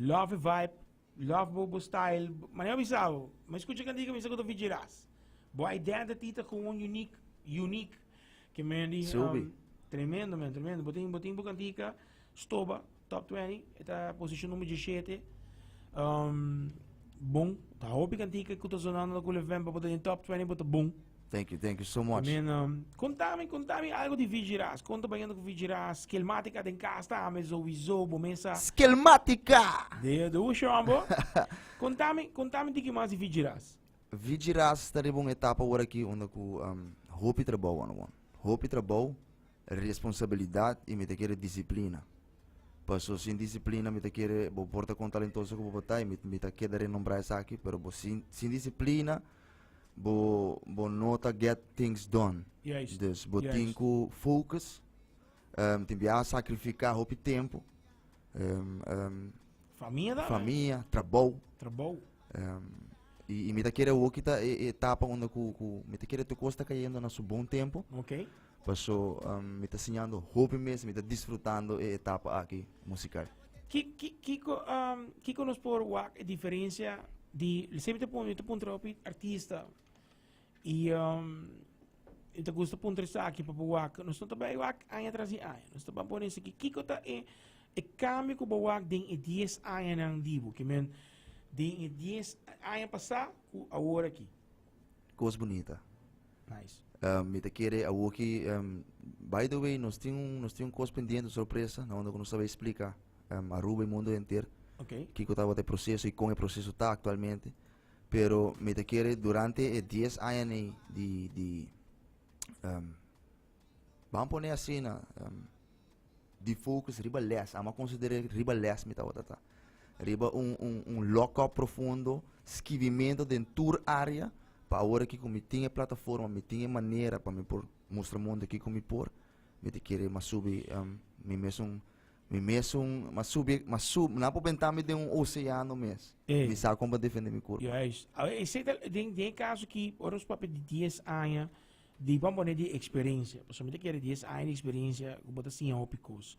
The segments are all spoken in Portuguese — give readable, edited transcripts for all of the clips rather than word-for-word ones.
love vibe, love bobo style, mas não bisao, mas escuta cantiga, mas eu vigiras. Boa identity tá com unique, que me di tremendo, man, tremendo. Botin cantiga, stoba, top 20, esta posição número 17. Bom, tá hopi cantiga que tu sonando com o evento para botar em top 20, botar bom. Thank you so much. Contame algo de Vigiras. Conta bem com Vigiras. Schematica den casta, mas o bomesa. Schematica! De o chambo. Contame de que mais de Vigiras. Vigiras está em uma etapa agora aqui onde com hope trabalho, hope trabalho, responsabilidade e me te quer disciplina. Passo sem disciplina me te quer bo porta com talentoso como botar me te quer renombrar essa aqui, pero bo sem disciplina bo nota get things done. Yes. Dus bo tinko focus, tem que sacrificar hope tempo, família, trabalho. E me tá querer o que tá etapa onde me tá querer tu costa caindo no seu bom tempo. Ok. Passou me tá ensinando hope mesmo, me tá desfrutando a etapa aqui musical. Que nos por a diferença de sempre te ponto artista e te gusta ponto aqui para o nós não também o ano atrás de ano nós também por isso que tá é cambio que o den 10 anos nang dibo que men den 10 anos passar agora aqui Coisa bonita. nice Me tá querer aqui by the way nós temos coisa pendente surpresa não não sabe explicar Aruba e mundo inteiro. ok que estava de processo e com o processo está atualmente, pero me te quiere durante 10 anos de vamos poner assim de focus riba less, ama considerar riba less me tá riba local profundo, esquivimento dentro tour área, para agora que me tinha plataforma, me tinha maneira para me por mostrar o mundo aqui como me por, me te quiere mas subir me mesmo mas sub não pode pensar me de oceano mesmo me sabe como defender meu corpo yes esse tem caso que os papéis de 10 anos de vamos de experiência somente que 10 anos de experiência com bota assim ao picos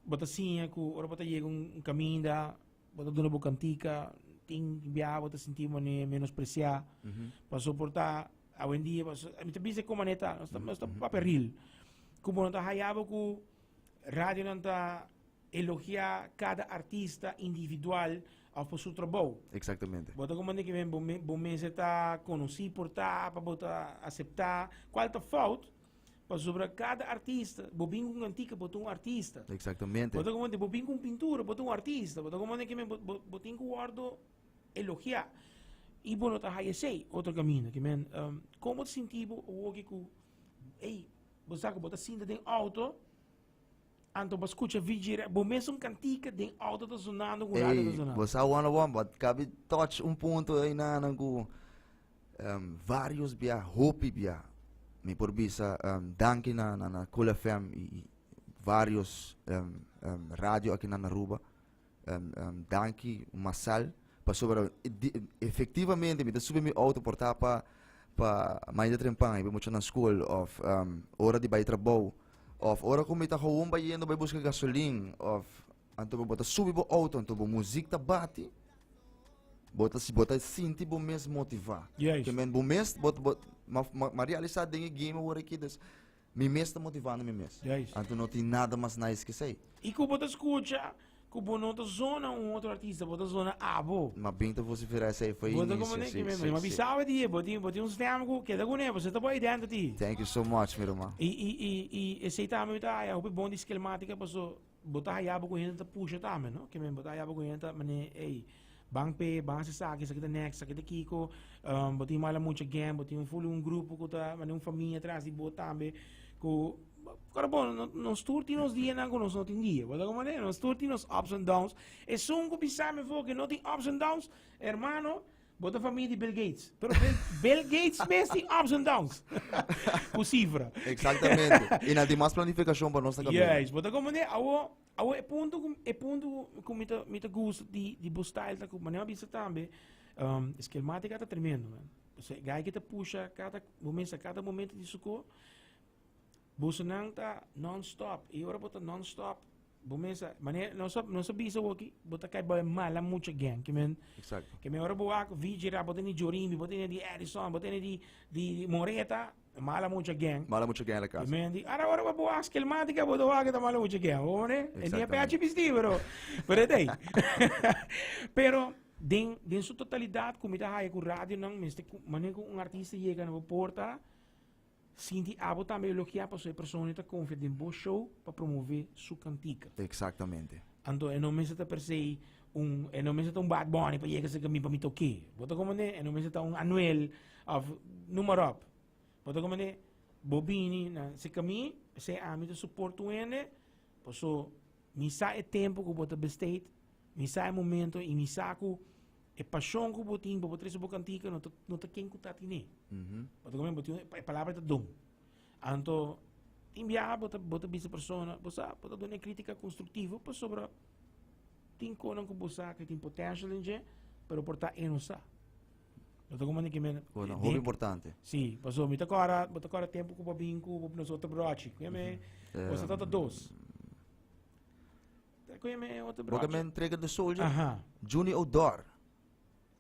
bota assim com ora bota chega caminho da bota dona bocantica tem viajar bota sentir menospreciar para suportar a hoje em dia a mim também se como neta nós está papel real como não está hayabo com rádio não está elogiar cada artista individual ao seu trabalho. exatamente Bota como é que vem bom mês está conhecido por tá para botar aceitar qual está falta para sobre cada artista bobin com antiga botou artista exatamente bota como é bobin com pintura botou artista bota como é que vem botin com guardo elogiar e bom não tá aí sei outro caminho que vem como te sentir o que ei você que bota cinta de auto anto ba escucha vigir bo mesmo cantica de auto tá sonando com nada tá sonando você one but cabe touch ponto aí na vários bia hope bia me por bisa danke na Cool FM e vários rádio aqui na Aruba danke Masal para sobre efetivamente me subir meu auto portar para mais de trempang iba muito na school of hora de vai trabalho of ora como está com vai indo vai buscar gasolina of anto bota subir o auto anto música tá bate bota sinti bo mes motivar que men bo mes bot realizar dinge game ora aqui des me mes tá motivando me mes anto não tem nada mais nice que sei e como bota escuta como não tá zona outro artista bota zona abo mas bem que você oferece aí foi bota como nem que mesmo mas bisava dia bota uns tempo que da gune você tá boa dentro ti thank you so much meu irmão e esse tá me tá é bom de esquemática passou botar aí abo com gente puxa tá não que men botar aí abo com gente mas ei bang se sabe que kita next kita kiko botin mala mucha game botin full grupo que tá mas família atrás de botar também ko cara bom nos turnos dias não nós não tem dia bota como é nos turnos ups and downs é só pensar me que não tem ups and downs hermano bota família de Bill Gates pero Bill Gates mesmo tem ups and downs com cifra exatamente e na demais planificação para nós também yes bota como é é ponto que me tá gosto de style tá com maneira bisa também esquemática tá tremendo man você gai que tá puxa cada momento de suco Bolsonaro tá non-stop e ora bota non-stop Bumesa, mane não sabia se aqui, bota cai ba mala mucha gang, Exacto. que me ora boa Vijira, bota ni Jorimbi, bota ni di Edison, bota ni di Moreta, mala mucha gang. Mala mucho que en la casa. Mendi, ora va boa skelmatica, bota wa que mala mucha gang, ore? E ni Exactamente. piace bisti, pero dai. Pero din sua totalidade, como está aí com rádio, não, mas maneira um artista chega na porta, sinti abo também elogiar para sua pessoa que confia em bom show para promover sua cantica. Exactamente. Ando, não me está per se não me está Bad Bunny para chegar a mim para me tocar. Bota como né, não me está Anuel of número up. Bota como né, Bobini, na se caminho, se a mim suporto ele, posso me sai tempo que bota bestate, me sai momento e me saco e paixão que botin para botar sua cantica, não tá quem que tá tini. Bota como botin a palavra tá dom. Anto enviar bota bisa persona, bota dar uma crítica construtiva para sobre tem coisa que você que tem potencial em je, pero portar enosa. Bota como nem que me Bueno, hobby importante. sim, passou bota agora tempo que babinco, nós outro broche, que me você tá dos. Que me outro Porque me broche. entrega do Soldier. Aha. Juni Odor.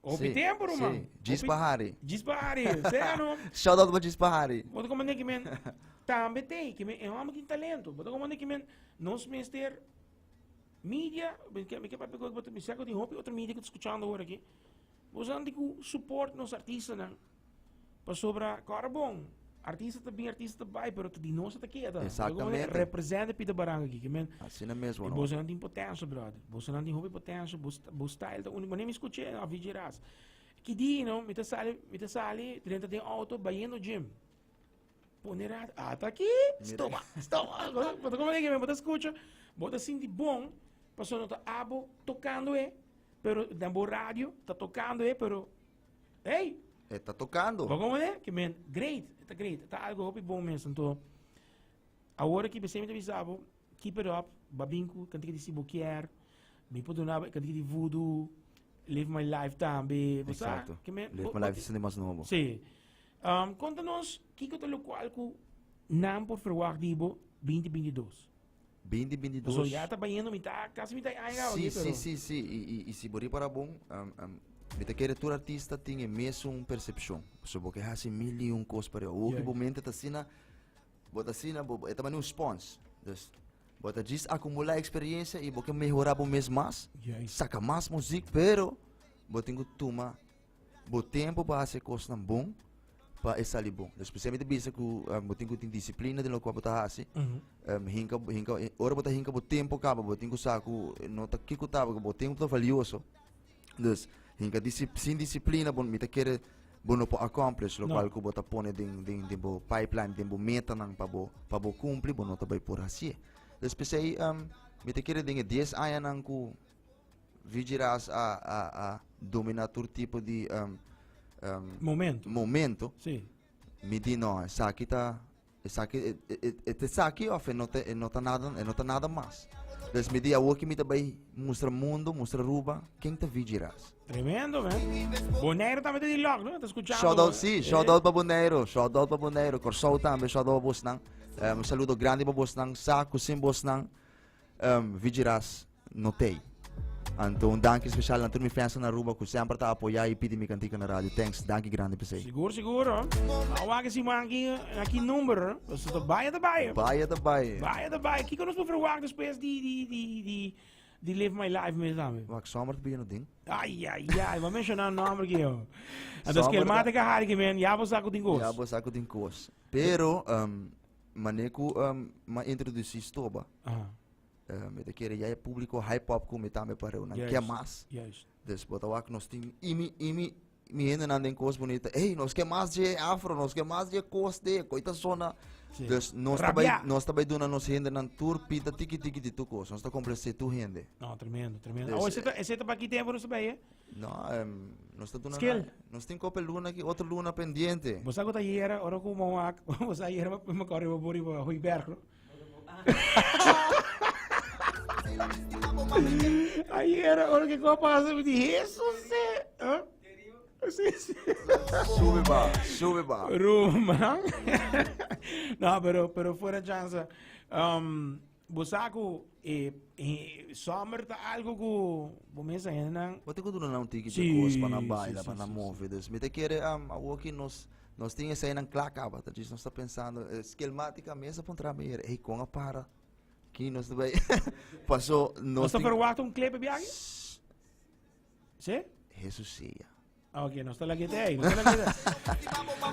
Ouve tempo, mano. Gis Bahari. Dispare, sério. Shout out para Gis Bahari. Bota como nem que men também tem, que men é um homem que tem talento. Bota como nem que men nós mister mídia, me que para pegar bota me saco de roupa outra mídia que tô escutando agora aqui. Você anda com suporte nos artistas, né? Para sobra, cara bom. Artista também, artista também, pero te dinosa aqui, tá? Exatamente. Representa pida baranga aqui, que men. Assim é mesmo, E não? você não tem potência, brother. Você não tem roupa potência, você style, tá único, nem me escutei, a vigiras. Que dia, não? Me tá sali, dentro de auto, vai no gym. Ponerado, tá aqui, estoma. Bota como é que me bota escuta, bota assim de bom, passou nota abo tocando pero dambo rádio, tá tocando pero, hey, Está tocando. bota como é que men, great, tá algo bom mesmo, então, agora que você me avisava, keep it up, babinco, cantiga de Siboquier, me pode dar cantiga de Voodoo, Live My Life também, você Exacto. que men, Live my life is mais novo. sim. Conta-nos, que é o qual que não por verwacht dibo 2022. 2022. So, já está banhando, me tá, quase me tá aí, Sim. E se bori para bom, me te quer tu artista tinha mesmo uma percepção. So, porque há assim mil e coisas para o que momento tá sina, bota sina, é também um sponsor. Dus, bota diz acumular experiência e porque melhorar bom mês mais, Yes. saca mais música, pero bota tenho toma, bota tempo para fazer coisas bom. Para estar ali bom. Especialmente bisa que botinho tem disciplina de lo que botar assim. Hinka ora botar hinka bot tempo acaba botinho saco nota que cutava que botinho tá valioso. Dus hinka sem disciplina bom me tá querer bom não accomplish lo qual que botar pone de bo pipeline de bo meta nang para bo cumprir bom não tá vai por assim. Especialmente me tá querer de 10 anos nang ku vigiras a dominar todo tipo de momento Sim. me di no, essa aqui tá essa aqui off não tá nada mais. Então me di a que me também mostra mundo, mostra ruba, quem tá vigiras. Tremendo, man. Boneiro também tem de logo, não? Tá escutando? Shout out sim, shout out para Boneiro, Corsol também, shout out boss nang. Saludo grande para boss nang, saco sim boss nang. Vigiras notei. Então, danke especial a todos meus fãs na Aruba que sempre está a apoiar e pedir me cantica na rádio. Thanks, danke grande para você. Seguro. Awaga si mangi aqui número, você tá baia da baia. Baia. Baia da baia. Que nós vamos verwacht depois de Live My Life mesmo. Wag zomer te beginnen ding. Ai, vamos mencionar o nome aqui, ó. Então, que ele mata que a Harry, man, já você sabe o dingo. Ja, boss ako din course. Pero, maneku ma introduci stoba. Me te querer já público hype hop com me também para não quer mais. Yes. Dus botar wak nós tem imi ainda não tem coisa bonita. Ei, nós quer mais de afro, nós quer mais de coisa de coita zona. Dus nós também dona nós ainda não tour pita tiki de tu coisa. Nós tá completar tu ainda. Não, tremendo. Oh, esse tá para aqui tempo não sabe? Não, nós tá dona. Skill. Nós tem copel luna aqui, outra luna pendente. Você agora era, ora com uma, você aí era uma corre para bori para Ruiberg. Aí era, ora que passa, me disse, Jesus, Sube ba. Ruma. No, pero fuera chance. Bosaco, summer ta algo ko, bumesa yan nang, Wat ik doe nou tiki Sim, de coisa para baila, sim, para sim, move. Dus me te querer aqui nós tinha sair nang claca, tá? Nós está pensando esquematica mesa para entrar meio. Ei, com a para. Aqui nós também passou nós basta verwacht clip biagi? Se? Jesus sia. Ok, não está lá que tem, não está lá que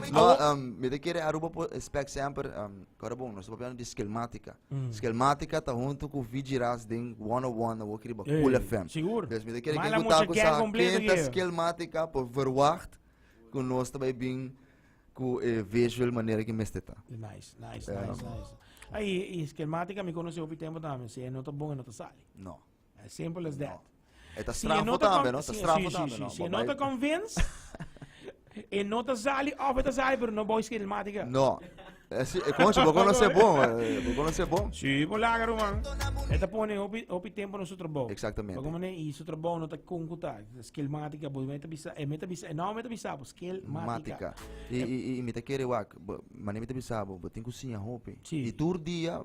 tem. No, me te querer aruba po spec sempre, cara bom, nós estamos de esquematica. Esquematica tá junto com vigiras den 101 na Wakiri ba Cool FM. Seguro. Dus me te querer Maar que dan botar moet com je kern essa completo quinta geven. esquematica por verwacht com nós também bem com visual maneira que me está. Nice. Aí, esquemática me conheceu o tempo também. Se é nota bom, é nota sale. No. As simple as that. Está Se strafo também, não? Está strafo também, não? Se é nota convince, é nota sale, ou é sale, pero não boa esquemática. No. Concha, vou conhecer bom, vou conhecer bom. Sim, por lá, mano. Esta põe o tempo no seu trabalho. Exatamente. Como né, e seu trabalho não está concutar. Esquemática, meta bisa, Mática. E me te querer wak, mas me te bisabo, botin cozinha hope. Sim. E tur dia,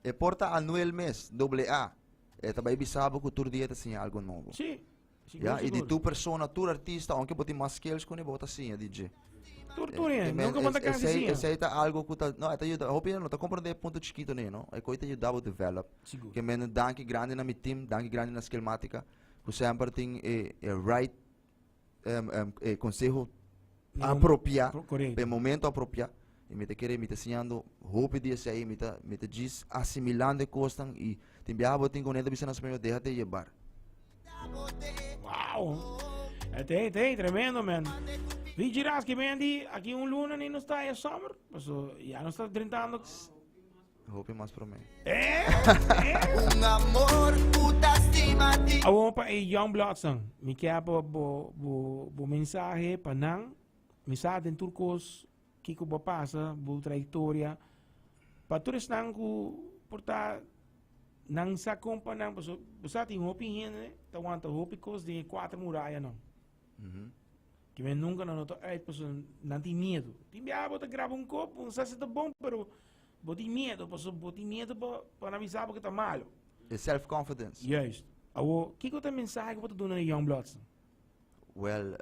é porta anual mês, double A. É também bisabo que tur dia tá assim algo novo. Sim. Ja, e de tu persona, tu artista, anche botin mais skills com bota assim, DJ. Tortura, nunca manda cansinha. Esse tá algo que tá, não, tá ajuda, hope não tá comprando ponto chiquito né, não? É coisa ajudar a develop. Seguro. Que men danke grande na mi team, danke grande na skillmática. Que sempre tem right consejo apropriar, Correto. para momento apropriar. E me te querer me te ensinando, hope dia sai me te diz assimilando coisas e tem biabo tem com ele bisa na espanhol, deixa-te levar. Uau! Tem, tremendo, man. Vi giras que vem aqui luna nem não está em summer, mas já não está tentando. Hope mais para mim. Un amor puta estimati. Awo pa Young Bloodsong. Mi kaya bo mensahe pa nang mensahe en turcos kiko ba pasa bo trayectoria pa turis nang ku porta nang sa kompa nang basta ting hopi hin tawanta hopi kos de 4 muralhas não. Que men nunca não notou ai pues não tem medo. Tem biabo te grava copo, não sei se tá bom, pero boti medo, boti medo para avisar porque tá malo. É self-confidence. Juist. Awo, kijk wat een mensage wat te doen naar Young Bloods. Well,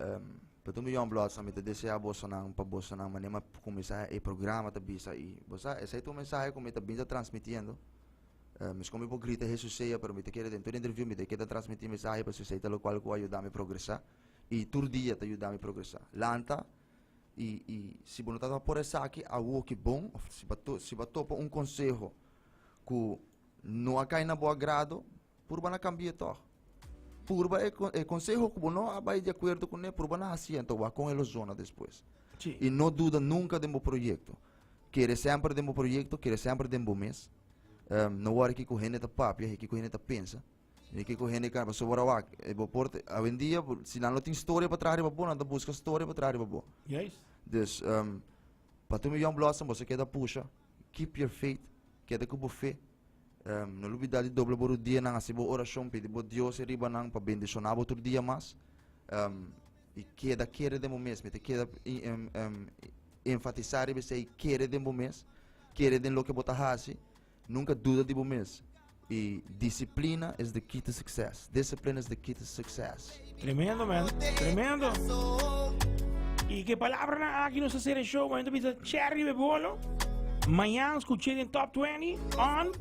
betul mi Young Bloods kami tadi saya bosan manema começar e programa ta bisa e bosa essa é tu mensagem como ta bisa transmitindo. Mas como eu grita Jesus seja, pero me te quero dentro da interview me te quero transmitir mensagem para você lo qual que ajudar me progressar e tur dia te ajudar me progressar. Lanta e se você não tá por essa aqui algo que bom, se bato por conselho que não cai na boa grado, por na cambia to. Purba é conselho que não vai de acordo com ele, purba na assim, então vai com ele zona depois. Sim. E não duda nunca do meu projeto. Quer sempre do meu projeto, quer sempre do meu mês. Não hora que com ele tá papo, que com ele tá pensa. E que com ele cara, sobre o que, a vendia, se não tem história para trás, é bom, não busca história para trás, é bom. Juist. Dus, para tu me Young Blossom, você quer da puxa, keep your faith, quer da cubo fé. Não olvidar de doble por o dia, não assim, boa oração, pedir por Deus e riba não para bendicionar outro dia mais. E queda de momento, me te queda enfatizar e você quer de momento, quer de lo que botar hasi, nunca duda de momento. E disciplina is the key to success. Discipline is the key to success. Tremendo, man. Tremendo. E que palavra na aqui no Sacere Show, ainda bisa Cherry Bebolo. Amanhã escutei em Top 20 on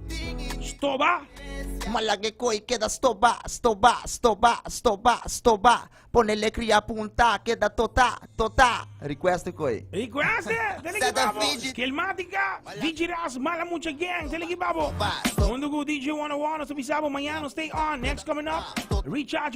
Stoba. Malagay ko'y queda stoba. Ponele cria punta, queda tota. Request koi. Request, dele que Sada babo. Fiji. Esquelmática, Vigiras, mala mucha gang, dele que babo. Mundo go DJ 101, so bisabo, amanhã stay on. Next coming up, reach out.